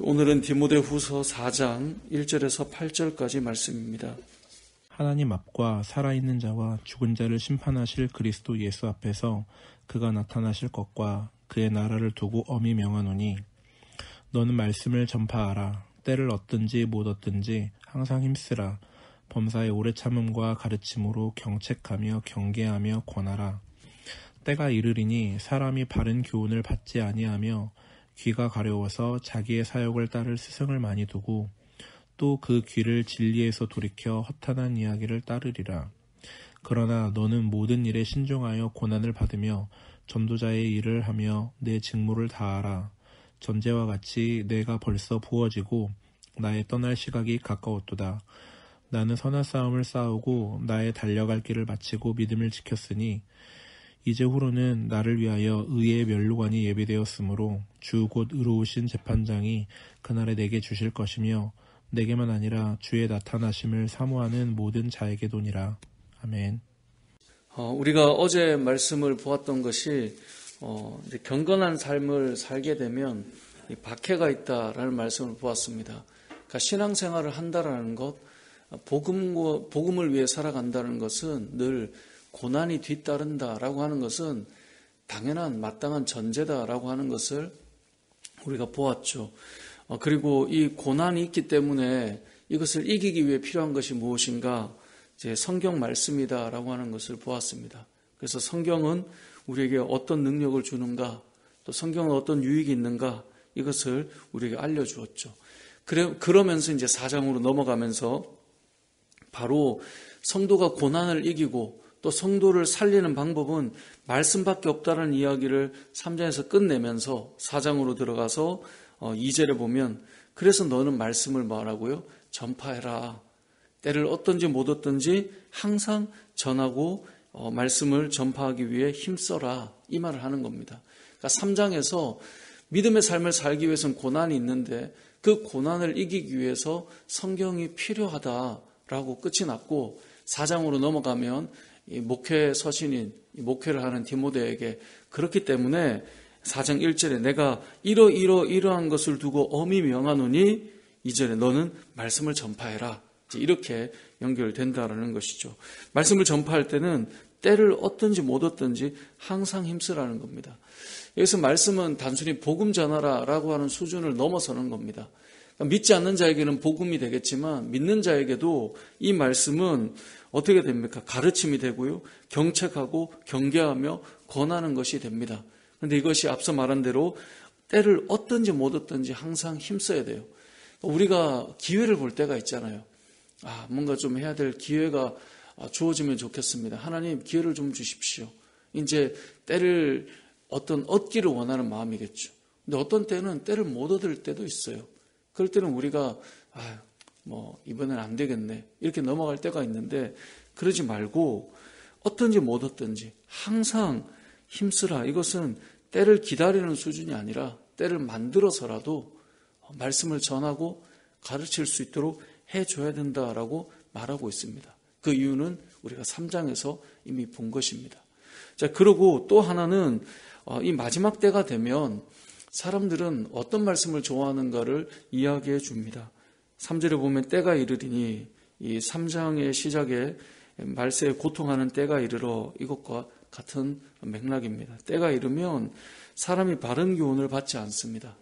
오늘은 디모데후서 4장 1절에서 8절까지 말씀입니다. 하나님 앞과 살아있는 자와 죽은 자를 심판하실 그리스도 예수 앞에서 그가 나타나실 것과 그의 나라를 두고 엄히 명하노니 너는 말씀을 전파하라. 때를 얻든지 못 얻든지 항상 힘쓰라. 범사의 오래 참음과 가르침으로 경책하며 경계하며 권하라. 때가 이르리니 사람이 바른 교훈을 받지 아니하며 귀가 가려워서 자기의 사욕을 따를 스승을 많이 두고 또 그 귀를 진리에서 돌이켜 허탄한 이야기를 따르리라. 그러나 너는 모든 일에 신중하여 고난을 받으며 전도자의 일을 하며 내 직무를 다하라. 전제와 같이 내가 벌써 부어지고 나의 떠날 시각이 가까웠도다. 나는 선한 싸움을 싸우고 나의 달려갈 길을 마치고 믿음을 지켰으니 이제 후로는 나를 위하여 의의 면류관이 예비되었으므로 주 곧 의로우신 재판장이 그날에 내게 주실 것이며 내게만 아니라 주의 나타나심을 사모하는 모든 자에게도니라. 아멘. 우리가 어제 말씀을 보았던 것이 이제 경건한 삶을 살게 되면 박해가 있다라는 말씀을 보았습니다. 그러니까 신앙생활을 한다라는 것, 복음을 위해 살아간다는 것은 늘 고난이 뒤따른다라고 하는 것은 당연한 마땅한 전제다라고 하는 것을 우리가 보았죠. 그리고 이 고난이 있기 때문에 이것을 이기기 위해 필요한 것이 무엇인가? 이제 성경 말씀이다라고 하는 것을 보았습니다. 그래서 성경은 우리에게 어떤 능력을 주는가, 또 성경은 어떤 유익이 있는가, 이것을 우리에게 알려주었죠. 그러면서 이제 4장으로 넘어가면서 바로 성도가 고난을 이기고 또 성도를 살리는 방법은 말씀밖에 없다는 이야기를 3장에서 끝내면서 4장으로 들어가서 2절에 보면 그래서 너는 말씀을 뭐하라고요? 전파해라. 때를 얻든지 못 얻든지 항상 전하고 말씀을 전파하기 위해 힘써라. 이 말을 하는 겁니다. 그러니까 3장에서 믿음의 삶을 살기 위해서는 고난이 있는데 그 고난을 이기기 위해서 성경이 필요하다라고 끝이 났고 4장으로 넘어가면 이 목회 서신인 목회를 하는 디모데에게 그렇기 때문에 4장 1절에 내가 이러한 것을 두고 엄히 명하노니 2절에 너는 말씀을 전파해라. 이렇게 연결된다라는 것이죠. 말씀을 전파할 때는 때를 얻든지 못 얻든지 항상 힘쓰라는 겁니다. 여기서 말씀은 단순히 복음 전하라라고 하는 수준을 넘어서는 겁니다. 믿지 않는 자에게는 복음이 되겠지만 믿는 자에게도 이 말씀은 어떻게 됩니까? 가르침이 되고요. 경책하고 경계하며 권하는 것이 됩니다. 그런데 이것이 앞서 말한 대로 때를 얻든지 못 얻든지 항상 힘써야 돼요. 우리가 기회를 볼 때가 있잖아요. 뭔가 좀 해야 될 기회가 주어지면 좋겠습니다. 하나님 기회를 좀 주십시오. 이제 때를 얻기를 원하는 마음이겠죠. 근데 어떤 때는 때를 못 얻을 때도 있어요. 그럴 때는 우리가 이번엔 안 되겠네 이렇게 넘어갈 때가 있는데 그러지 말고 얻든지 못 얻든지 항상 힘쓰라. 이것은 때를 기다리는 수준이 아니라 때를 만들어서라도 말씀을 전하고 가르칠 수 있도록 해줘야 된다라고 말하고 있습니다. 그 이유는 우리가 3장에서 이미 본 것입니다. 자, 그리고 또 하나는 이 마지막 때가 되면 사람들은 어떤 말씀을 좋아하는가를 이야기해 줍니다. 3절에 보면 때가 이르리니 이 3장의 시작에 말세에 고통하는 때가 이르러 이것과 같은 맥락입니다. 때가 이르면 사람이 바른 교훈을 받지 않습니다.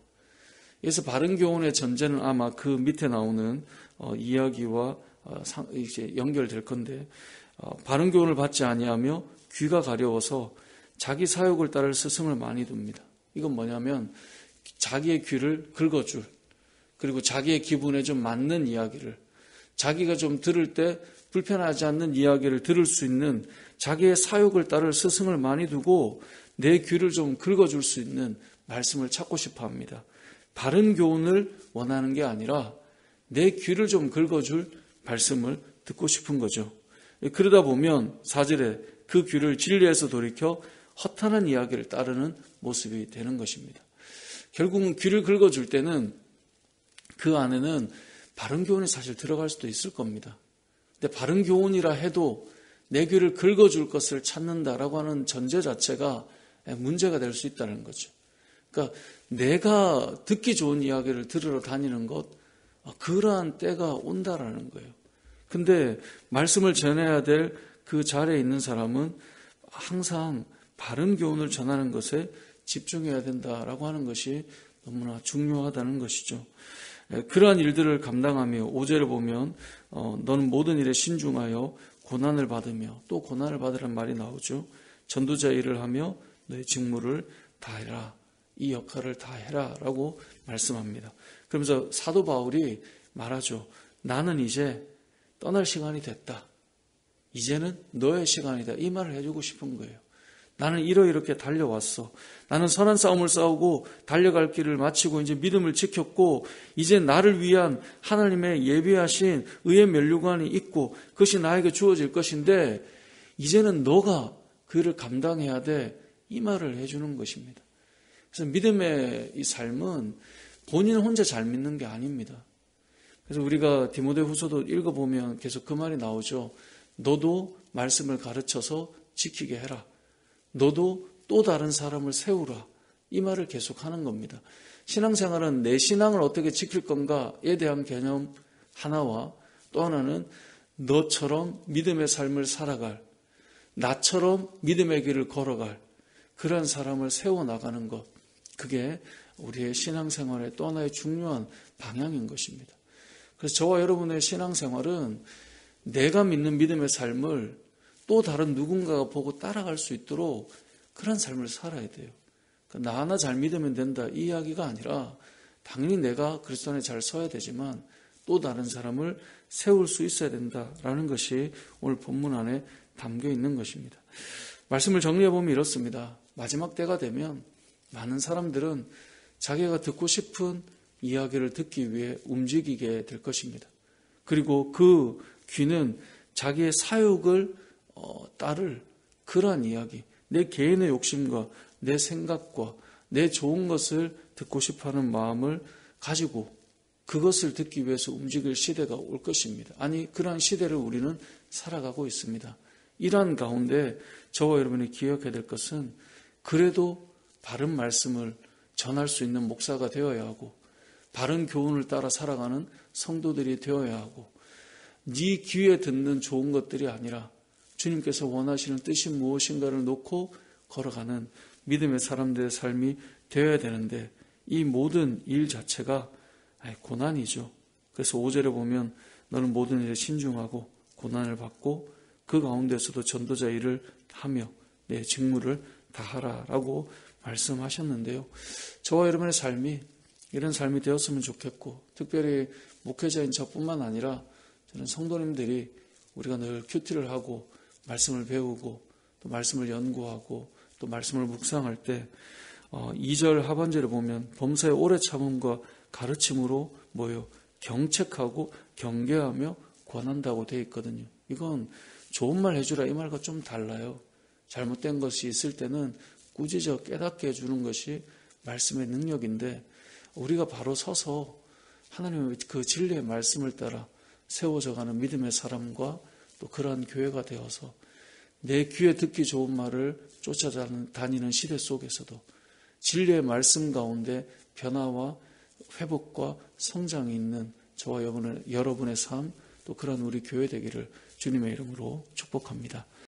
그래서 바른 교훈의 전제는 아마 그 밑에 나오는 이야기와 이제 연결될 건데 바른 교훈을 받지 아니하며 귀가 가려워서 자기 사욕을 따를 스승을 많이 둡니다. 이건 뭐냐면 자기의 귀를 긁어줄, 그리고 자기의 기분에 좀 맞는 이야기를, 자기가 좀 들을 때 불편하지 않는 이야기를 들을 수 있는 자기의 사욕을 따를 스승을 많이 두고 내 귀를 좀 긁어줄 수 있는 말씀을 찾고 싶어 합니다. 바른 교훈을 원하는 게 아니라 내 귀를 좀 긁어줄 말씀을 듣고 싶은 거죠. 그러다 보면 4절에 그 귀를 진리에서 돌이켜 허탄한 이야기를 따르는 모습이 되는 것입니다. 결국은 귀를 긁어줄 때는 그 안에는 바른 교훈이 사실 들어갈 수도 있을 겁니다. 근데 바른 교훈이라 해도 내 귀를 긁어줄 것을 찾는다라고 하는 전제 자체가 문제가 될 수 있다는 거죠. 그러니까 내가 듣기 좋은 이야기를 들으러 다니는 것, 그러한 때가 온다라는 거예요. 근데 말씀을 전해야 될 그 자리에 있는 사람은 항상 바른 교훈을 전하는 것에 집중해야 된다라고 하는 것이 너무나 중요하다는 것이죠. 그러한 일들을 감당하며 5절을 보면 너는 모든 일에 신중하여 고난을 받으며, 또 고난을 받으라는 말이 나오죠. 전도자 일을 하며 너의 직무를 다해라. 이 역할을 다해라 라고 말씀합니다. 그러면서 사도 바울이 말하죠. 나는 이제 떠날 시간이 됐다. 이제는 너의 시간이다. 이 말을 해주고 싶은 거예요. 나는 이렇게 달려왔어. 나는 선한 싸움을 싸우고 달려갈 길을 마치고 이제 믿음을 지켰고, 이제 나를 위한 하나님의 예비하신 의의 면류관이 있고 그것이 나에게 주어질 것인데 이제는 너가 그 일을 감당해야 돼. 이 말을 해주는 것입니다. 그래서 믿음의 이 삶은 본인 혼자 잘 믿는 게 아닙니다. 그래서 우리가 디모데후서도 읽어보면 계속 그 말이 나오죠. 너도 말씀을 가르쳐서 지키게 해라. 너도 또 다른 사람을 세우라. 이 말을 계속하는 겁니다. 신앙생활은 내 신앙을 어떻게 지킬 건가에 대한 개념 하나와, 또 하나는 너처럼 믿음의 삶을 살아갈, 나처럼 믿음의 길을 걸어갈 그런 사람을 세워나가는 것, 그게 우리의 신앙생활의 또 하나의 중요한 방향인 것입니다. 그래서 저와 여러분의 신앙생활은 내가 믿는 믿음의 삶을 또 다른 누군가가 보고 따라갈 수 있도록 그런 삶을 살아야 돼요. 나 하나 잘 믿으면 된다 이 이야기가 아니라, 당연히 내가 그리스도 안에 잘 서야 되지만 또 다른 사람을 세울 수 있어야 된다라는 것이 오늘 본문 안에 담겨 있는 것입니다. 말씀을 정리해보면 이렇습니다. 마지막 때가 되면 많은 사람들은 자기가 듣고 싶은 이야기를 듣기 위해 움직이게 될 것입니다. 그리고 그 귀는 자기의 사욕을 따를 그러한 이야기, 내 개인의 욕심과 내 생각과 내 좋은 것을 듣고 싶어하는 마음을 가지고 그것을 듣기 위해서 움직일 시대가 올 것입니다. 아니, 그러한 시대를 우리는 살아가고 있습니다. 이러한 가운데 저와 여러분이 기억해야 될 것은, 그래도 바른 말씀을 전할 수 있는 목사가 되어야 하고, 바른 교훈을 따라 살아가는 성도들이 되어야 하고, 네 귀에 듣는 좋은 것들이 아니라 주님께서 원하시는 뜻이 무엇인가를 놓고 걸어가는 믿음의 사람들의 삶이 되어야 되는데, 이 모든 일 자체가 고난이죠. 그래서 5절에 보면 너는 모든 일에 신중하고 고난을 받고 그 가운데서도 전도자 일을 하며 내 직무를 다하라라고 말씀하셨는데요. 저와 여러분의 삶이 이런 삶이 되었으면 좋겠고, 특별히 목회자인 저뿐만 아니라 저는 성도님들이 우리가 늘 큐티를 하고 말씀을 배우고 또 말씀을 연구하고 또 말씀을 묵상할 때 2절 하반절에 보면 범사의 오래 참음과 가르침으로 경책하고 경계하며 권한다고 되어 있거든요. 이건 좋은 말 해주라 이 말과 좀 달라요. 잘못된 것이 있을 때는 꾸짖어 깨닫게 해주는 것이 말씀의 능력인데, 우리가 바로 서서 하나님의 그 진리의 말씀을 따라 세워져가는 믿음의 사람과 또 그러한 교회가 되어서 내 귀에 듣기 좋은 말을 쫓아다니는 시대 속에서도 진리의 말씀 가운데 변화와 회복과 성장이 있는 저와 여러분의 삶, 또 그런 우리 교회 되기를 주님의 이름으로 축복합니다.